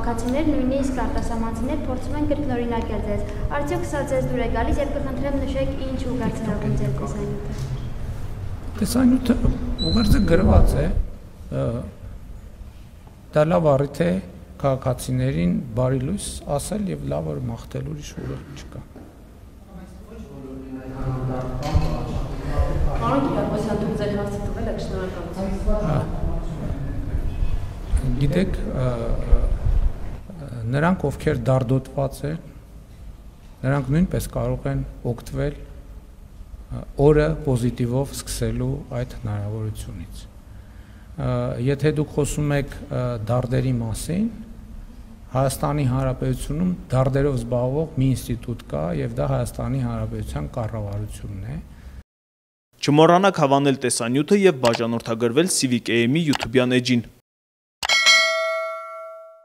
քաղաքացիներ, նույնիսկ արտասահմանցիներ փորձում են կրկնօրինակել ձեզ։ Արդյոք սա ձեզ դուր է գալիս եւ կխնդրեմ նշեք ինչ ուղղարձակում ձեր տեսանյութը։ Տեսանյութը ուղերձը գրված է, դա լավ առիթ է քաղաքացիներին բարի լույս ասել եւ լավ օր մաղթել, ուրիշ ուղեր չկա։ Պարոն Կիրակոսյան, դուք ձեր հարցը տվել եք, շնորհակալություն։ Գիտեք, նրանք, ովքեր դարդոտված են, նրանք նույնպես կարող են օգտվել օրը պոզիտիվով սկսելու այդ հնարավորությունից։ Եթե դուք խոսում եք դարդերի մասին, Հայաստանի Հանրապետությունում դարդերով զբաղվող մի ինստիտուտ կա եւ դա Հայաստանի Հանրապետության կառավարությունն է։ Չմոռանաք հավանել տեսանյութը եւ բաժանորդագրվել Civic AM-ի YouTube-յան էջին։